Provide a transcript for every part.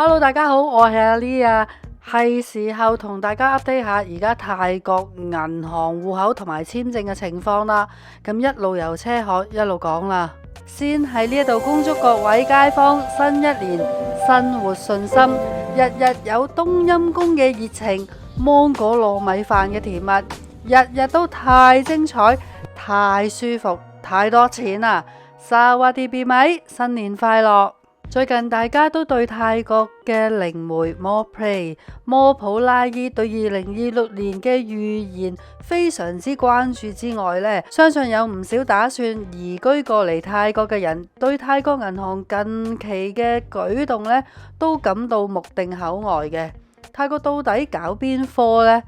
Hello，大家好，我係阿 Lee 啊，係時候同大家 update 下而家泰國銀行戶口同埋簽證嘅情況啦。咁一路由車河一路講啦，先喺呢度恭祝各位街坊新一年生活順心，日日有冬陰功嘅熱情，芒果糯米飯嘅甜蜜，日日都太精彩、太舒服、太多錢啦！薩瓦迪比米，新年快樂！最近大家都對泰國嘅靈媒摩普摩普拉伊對2026年嘅預言非常之關注之外呢，相信有唔少打算移居過嚟泰國嘅人對泰國銀行近期嘅舉動呢都感到目定口呆嘅。泰國到底搞邊科呢？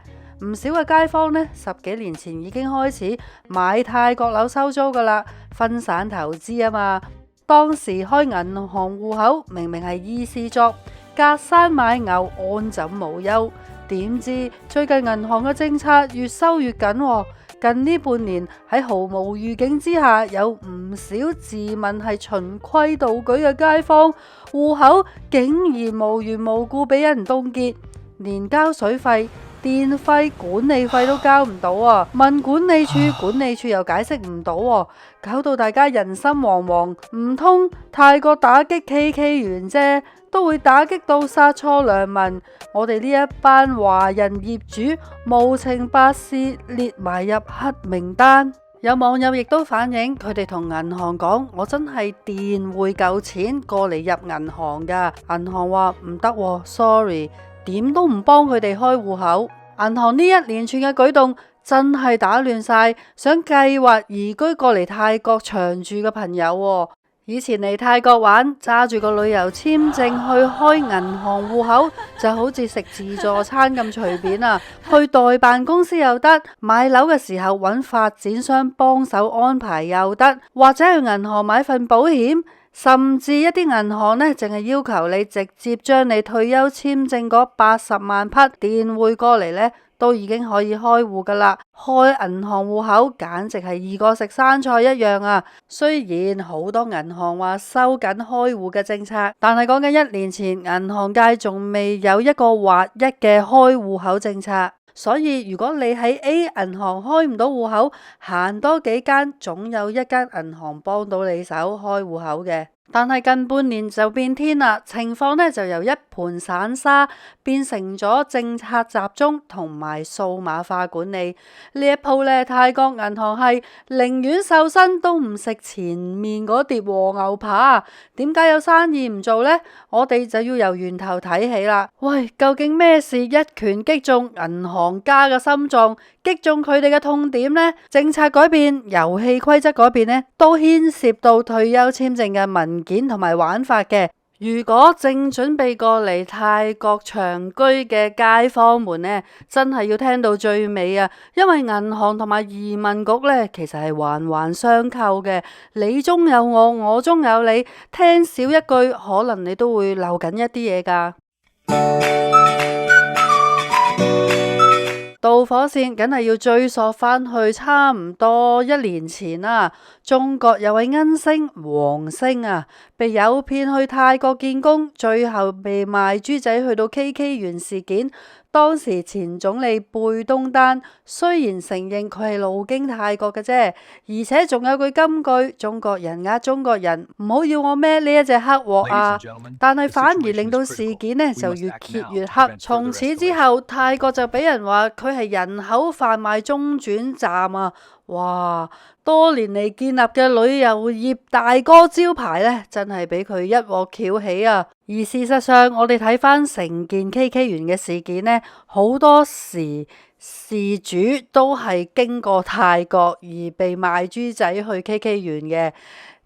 唔少嘅街坊呢10幾年前已經開始買泰國樓收租噶啦，分散投資啊嘛。當時開銀行戶口明明係意思作隔山買牛安枕無憂，點知最近銀行嘅政策越收越緊，近呢半年喺毫無預警之下，有唔少自問係循規蹈矩嘅街坊戶口竟然無緣無故俾人凍結，連交水費、電費、管理費都交唔到啊！問管理處，管理處又解釋唔到，搞到大家人心惶惶。唔通泰國打擊 KK 園啫，都會打擊到殺錯良民？我哋呢一班華人業主無情百事列埋入黑名單。有網友亦都反映，佢哋同銀行講：我真係電匯夠錢過嚟入銀行噶，銀行話唔得，sorry。點都唔幫佢哋開戶口。銀行呢一連串嘅舉動真係打亂晒想計劃移居過嚟泰國長住嘅朋友。以前嚟泰國玩，揸住個旅遊簽證去開銀行戶口就好似食自助餐咁隨便啊！去代辦公司又得，買樓嘅時候揾發展商幫手安排又得，或者去銀行買份保險。甚至一啲銀行呢，淨係要求你直接將你退休簽證嗰80萬匹電匯過嚟呢，都已經可以開戶噶啦。開銀行戶口簡直係易過食生菜一樣啊！雖然好多銀行話收緊開戶嘅政策，但係講緊1年前，銀行界仲未有一個劃一嘅開戶口政策。所以如果你喺 A 銀行開唔到戶口，行多幾間，總有一間銀行幫到你手開戶口嘅。但係近半年就變天啦，情況呢就由一盤散沙變成咗政策集中同埋數碼化管理。呢一鋪呢，泰國銀行係寧願瘦身都唔食前面嗰碟和牛扒。點解有生意唔做呢？我哋就要由源頭睇起啦。喂，究竟咩事一拳擊中銀行家嘅心臟，擊中佢哋嘅痛點呢？政策改變、遊戲規則改變呢，都牽涉到退休簽證嘅文件同埋玩法嘅。如果正準備過嚟泰國長居嘅街坊們呢，真係要聽到最尾啊！因為銀行同埋移民局呢，其實係環環相扣嘅，你中有我，我中有你，聽少一句，可能你都會漏緊一啲嘢噶。導火線梗係要追溯翻去差唔多1年前啦。中國有位恩星王星啊，被誘騙去泰國見工，最後被賣豬仔去到 KK 園事件。當時前總理貝東丹雖然承認佢係路經泰國嘅啫，而且仲有句金句：中國人呃中國人，唔好要我孭呢一隻黑鑊啊！但係反而令到事件呢就越揭越黑。從此之後，泰國就俾人話佢係人口販賣中轉站啊！哇，多年嚟建立嘅旅遊業大哥招牌呢，真係俾佢一鑊翹起啊！而事實上，我哋睇翻成件 KK 園嘅事件呢，好多時事主都係經過泰國而被賣豬仔去 KK 園嘅。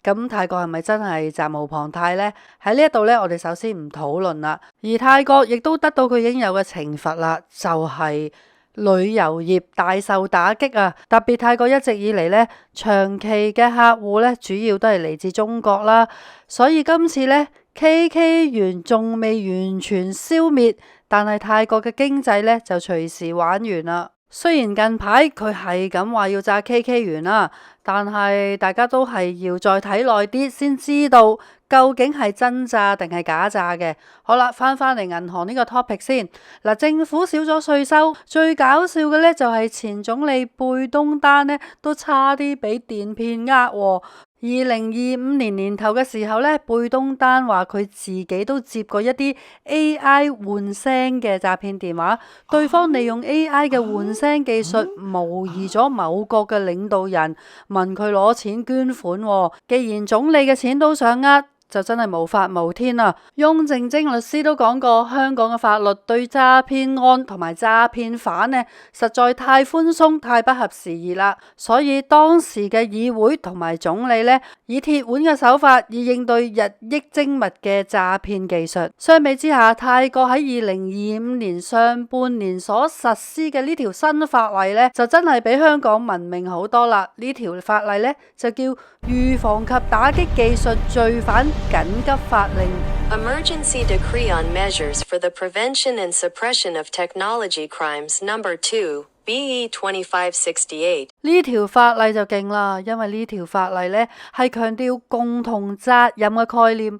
咁泰國係咪真係責無旁貸呢？喺呢一度呢，我哋首先唔討論啦。而泰國亦都得到佢應有嘅懲罰啦，就係旅遊業大受打擊啊！特別泰國一直以嚟呢，長期嘅客戶呢，主要都係嚟自中國啦，所以今次呢 KK 園仲未完全消滅，但係泰國嘅經濟呢，就隨時玩完啦。雖然近排佢係咁話要炸 KK 園啦，但係大家都係要再睇耐啲先知道究竟係真炸定係假炸嘅。好啦，翻返嚟銀行呢個 topic 先。嗱，政府少咗稅收，最搞笑嘅呢就係前總理貝東丹呢都差啲俾電騙喎。2025年年頭嘅時候呢，貝東丹話佢自己都接過一啲 AI 換聲嘅詐騙電話，對方利用 AI 嘅換聲技術模擬咗某國嘅領導人，問佢攞錢捐款喎。既然總理嘅錢都想呃，就真係無法無天啦。翁靜晶律師都講過，香港嘅法律對詐騙案同埋詐騙犯呢，實在太寬鬆、太不合時宜啦。所以當時嘅議會同埋總理呢，以鐵腕嘅手法以應對日益精密嘅詐騙技術。相比之下，泰國喺2025年上半年所實施嘅呢條新法例呢，就真係比香港文明好多啦。呢條法例呢，就叫預防及打擊技術罪犯緊急法令 Emergency Decree on Measures for the Prevention and Suppression of Technology Crimes No. 2 BE 2568。呢條法例就勁啦，因為呢條法例呢係強調共同責任嘅概念。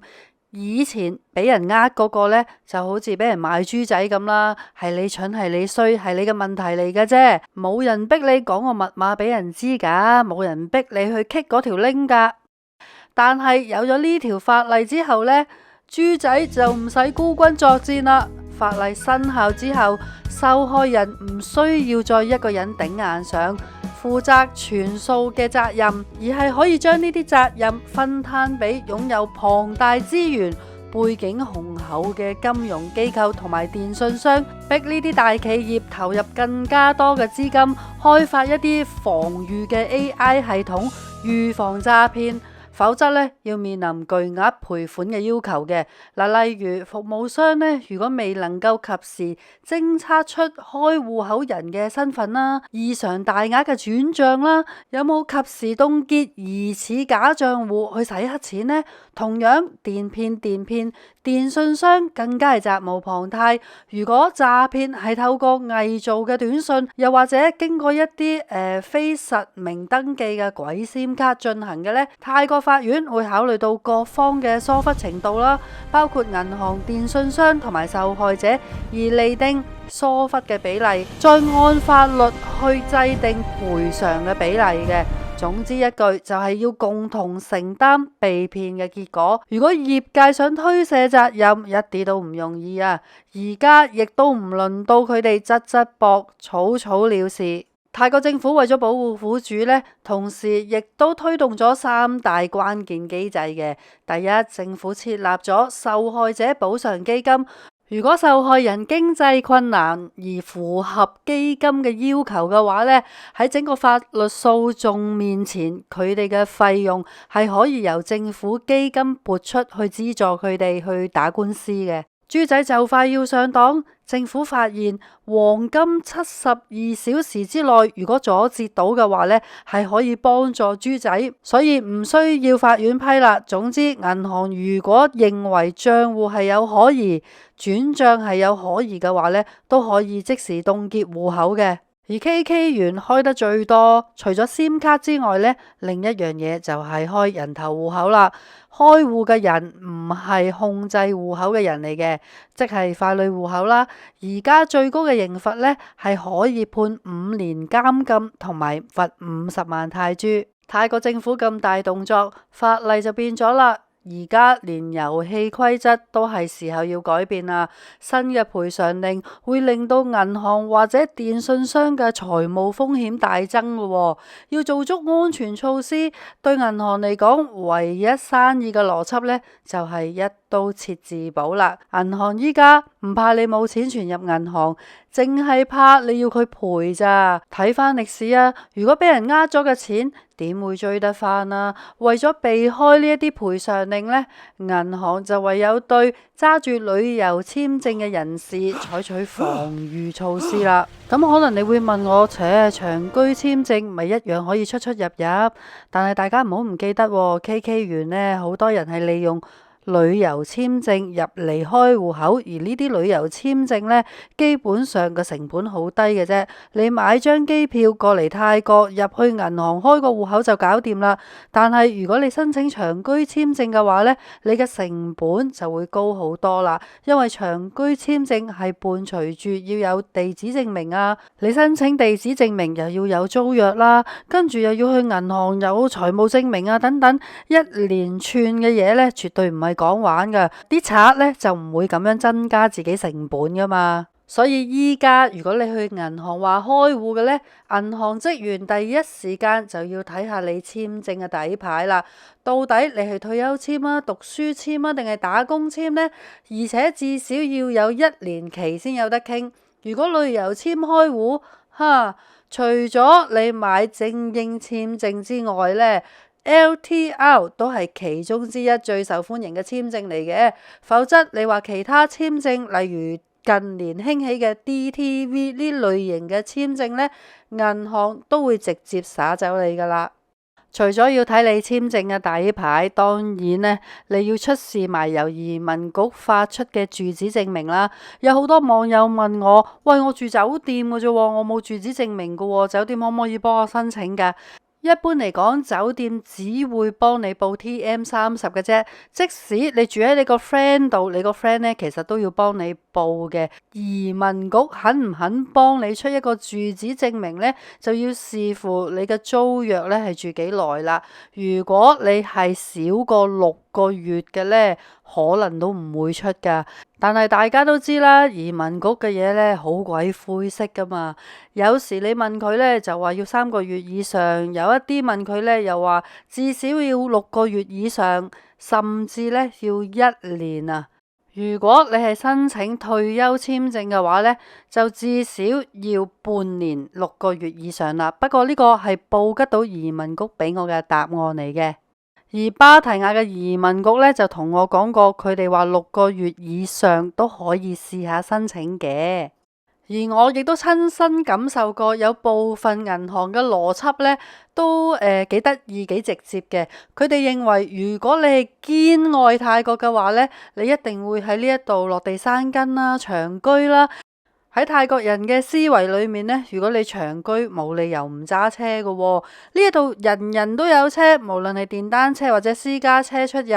以前俾人呃嗰個呢，就好似俾人賣豬仔咁啦，係你蠢，係你衰，係你嘅問題嚟嘅啫，冇人逼你講個密碼俾人知噶，冇人逼你去 kick 嗰條 link 噶。但係有咗呢條法例之後呢，豬仔就唔使孤軍作戰啦。法例生效之後，受害人唔需要再一個人頂硬上負責全數嘅責任，而係可以將呢啲責任分攤俾擁有龐大資源、背景雄厚嘅金融機構同埋電信商，逼呢啲大企業投入更加多嘅資金，開發一啲防禦嘅 AI 系統，預防詐騙。否則呢，要面臨巨額賠款嘅要求嘅。例如服務商呢，如果未能夠及時偵測出開戶口人嘅身份啦、異常大額嘅轉賬啦，有冇及時凍結疑似假賬戶去洗黑錢呢？同樣電騙，電信商更加係責無旁貸。如果詐騙係透過偽造嘅短信，又或者經過一啲非實名登記嘅鬼 SIM 卡進行嘅呢，泰國法院會考慮到各方嘅疏忽程度啦，包括銀行、電信商同埋受害者，而釐定疏忽嘅比例，再按法律去制定賠償嘅比例嘅。總之一句就係要共同承擔被騙嘅結果。如果業界想推卸責任，一啲都唔容易啊！而家亦都唔輪到佢哋側側膊草草了事。泰國政府為咗保護苦主呢，同時亦都推動咗3大關鍵機制嘅。第一，政府設立咗受害者補償基金。如果受害人經濟困難而符合基金嘅要求嘅話呢，喺整個法律訴訟面前，佢哋嘅費用係可以由政府基金撥出去資助佢哋去打官司嘅。豬仔就快要上檔，政府發現黃金72小時之內，如果阻截到嘅話呢，係可以幫助豬仔，所以唔需要法院批啦。總之，銀行如果認為賬戶係有可疑，轉賬係有可疑嘅話呢，都可以即時凍結戶口嘅。而 KK 園開得最多，除咗 SIM 卡之外呢，另一樣嘢就係開人頭戶口啦。開戶嘅人唔係控制戶口嘅人嚟嘅，即係傀儡戶口啦。而家最高嘅刑罰呢，係可以判5年監禁同埋罰50萬泰銖。泰國政府咁大動作，法例就變咗啦。而家連遊戲規則都係時候要改變啦。新嘅賠償令會令到銀行或者電信商嘅財務風險大增嘅喎。要做足安全措施，對銀行嚟講，唯一生意嘅邏輯呢，就係一刀切自保啦。銀行依家唔怕你冇錢存入銀行，淨係怕你要佢賠咋。睇翻歷史啊，如果俾人呃咗嘅錢，點會追得翻啊？為咗避開呢一啲賠償令呢，銀行就唯有對揸住旅遊簽證嘅人士採取防禦措施啦。咁可能你會問我，長居簽證咪一樣可以出出入入？但係大家唔好唔記得，KK 園呢，好多人係利用旅遊簽證入嚟開戶口，而呢啲旅遊簽證呢，基本上個成本好低嘅啫。你買張機票過嚟泰國，入去銀行開個戶口就搞掂啦。但係如果你申請長居簽證嘅話呢，你嘅成本就會高好多啦。因為長居簽證係伴隨住要有地址證明啊，你申請地址證明又要有租約啦，跟住又要去銀行有財務證明啊等等，一連串嘅嘢呢，絕對唔係講玩噶。啲賊呢就唔會咁樣增加自己成本噶嘛。所以依家如果你去銀行話開戶嘅呢，銀行職員第一時間就要睇下你簽證嘅底牌啦。到底你係退休簽啊、讀書簽啊定係打工簽呢？而且至少要有1年期先有得傾。如果旅遊簽開戶，除咗你買精英簽證之外呢， LTR 都係其中之一最受歡迎嘅簽證嚟嘅。否則你話其他簽證，例如近年興起嘅 DTV 呢類型嘅簽證呢，銀行都會直接灑走你噶啦。除咗要睇你簽證嘅底牌，當然呢，你要出示埋由移民局發出嘅住址證明啦。有好多網友問我：喂，我住酒店嘅啫，我冇住址證明嘅，酒店可唔可以幫我申請噶？一般嚟講，酒店只會幫你報 TM30嘅啫。即使你住喺你個 friend 度，你個 friend 呢其實都要幫你報嘅。移民局肯唔肯幫你出一個住址證明呢，就要視乎你嘅租約呢係住幾耐啦。如果你係少過6個月嘅呢，可能都唔會出噶。但係大家都知啦，移民局嘅嘢呢好鬼灰色噶嘛。有時你問佢呢，就話要3個月以上，有一啲問佢呢，又話至少要6個月以上，甚至呢要1年啊。如果你係申請退休簽證嘅話呢，就至少要半年6個月以上啦。不過呢個係報吉島移民局俾我嘅答案嚟嘅。而芭提雅嘅移民局呢，就同我講過，佢哋話6個月以上都可以試下申請嘅。而我亦都親身感受過，有部分銀行嘅邏輯呢都幾得意幾直接嘅。佢哋認為如果你係堅愛泰國嘅話呢，你一定會喺呢一度落地生根啦、長居啦。喺泰國人嘅思維裏面呢，如果你長居，冇理由唔揸車嘅喎。呢一度人人都有車，無論係電單車或者私家車出入。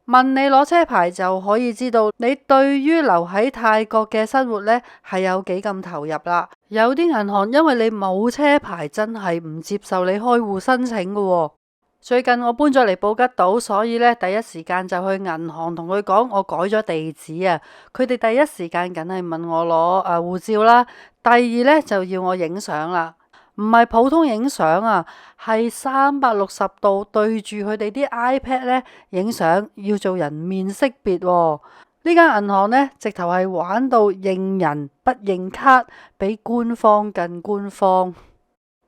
問你攞車牌就可以知道你對於留喺泰國嘅生活呢係有幾咁投入啦。有啲銀行因為你冇車牌，真係唔接受你開戶申請嘅喎。最近我搬咗嚟布吉島，所以呢第一時間就去銀行同佢講我改咗地址啊。佢哋第一時間梗係問我攞護照啦，第二呢就要我影相啦。唔係普通影相啊，係360度對住佢哋啲 iPad 呢影相，要做人面識別喎。呢間銀行呢，直頭係玩到認人不認卡，比官方更官方。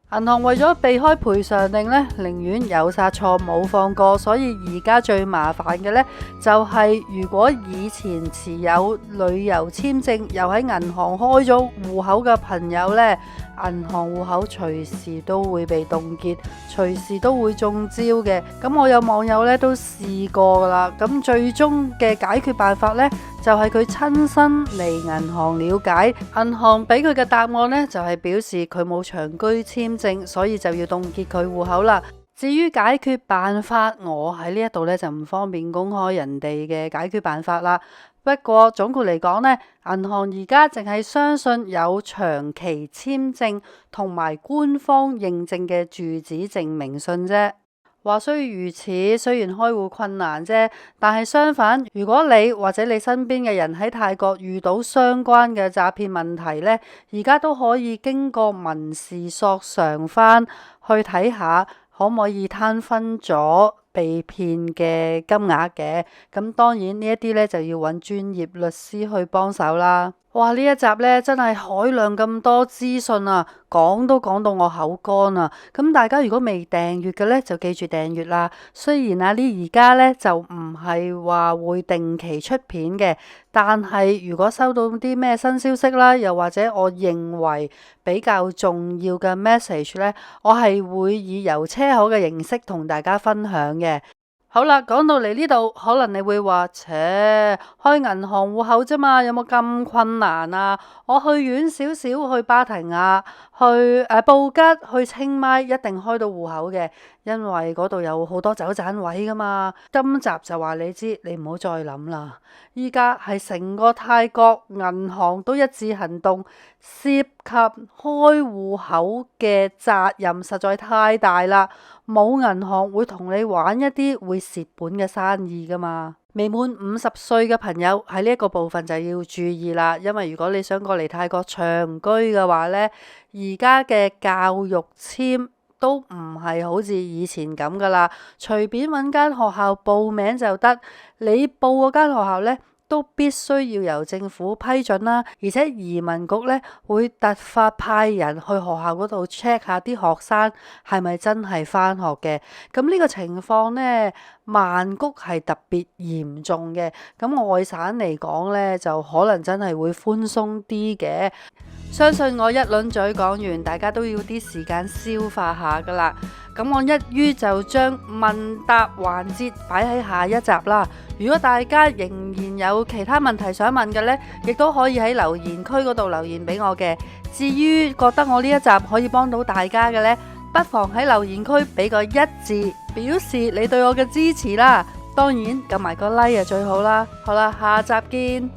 銀行為咗避開賠償令呢，寧願有殺錯冇放過，所以而家最麻煩嘅呢，就係如果以前持有旅遊簽證又喺銀行開咗戶口嘅朋友呢，銀行戶口隨時都會被凍結，隨時都會中招嘅。咁我有網友呢都試過噶啦，咁最終嘅解決辦法呢，就係佢親身嚟銀行了解，銀行俾佢嘅答案呢，就係表示佢冇長居簽證，所以就要凍結佢戶口啦。至於解決辦法，我喺呢一度呢就唔方便公開人哋嘅解決辦法啦。不過總括嚟講呢，銀行而家淨係相信有長期簽證同埋官方認證嘅住址證明信啫。話雖如此，雖然開戶困難啫，但係相反，如果你或者你身邊嘅人喺泰國遇到相關嘅詐騙問題呢，而家都可以經過民事索償翻去睇下，可唔可以攤分咗被騙嘅金額嘅。咁當然呢一啲呢，就要揾專業律師去幫手啦。哇！呢一集呢，真係海量咁多資訊啊，講都講到我口乾啊。咁大家如果未訂閱嘅呢，就記住訂閱啦。雖然呢而家呢，就唔係話會定期出片嘅，但係如果收到啲咩新消息啦，又或者我認為比較重要嘅 message 呢，我係會以郵車口嘅形式同大家分享嘅。好啦，講到嚟呢度，可能你會話，切，開銀行戶口啫嘛，有冇咁困難啊？我去遠少少，去芭提雅，去布吉，去清邁，一定開到戶口嘅，因為嗰度有好多走盞位噶嘛。今集就話你知，你唔好再諗啦。依家係成個泰國銀行都一致行動，涉及開戶口嘅責任實在太大啦。冇銀行會同你玩一啲會蝕本嘅生意噶嘛。未滿50歲嘅朋友喺呢一個部分就要注意啦，因為如果你想過嚟泰國長居嘅話呢，而家嘅教育簽都唔係好似以前咁噶啦，隨便揾間學校報名就得。你報嗰間學校呢，都必須要由政府批准啦，而且移民局呢會突發派人去學校嗰度 check 下啲學生係咪真係返學嘅。咁呢個情況呢，曼谷係特別嚴重嘅。咁外省嚟講呢，就可能真係會寬鬆啲嘅。相信我一輪嘴講完，大家都要啲時間消化下噶啦。咁我一於就將問答環節擺喺下一集啦。如果大家仍然有其他問題想問嘅呢，亦都可以喺留言區嗰度留言俾我嘅。至於覺得我呢一集可以幫到大家嘅呢，不妨喺留言區俾個1字，表示你對我嘅支持啦。當然撳埋個 like 就最好啦。好啦，下集見。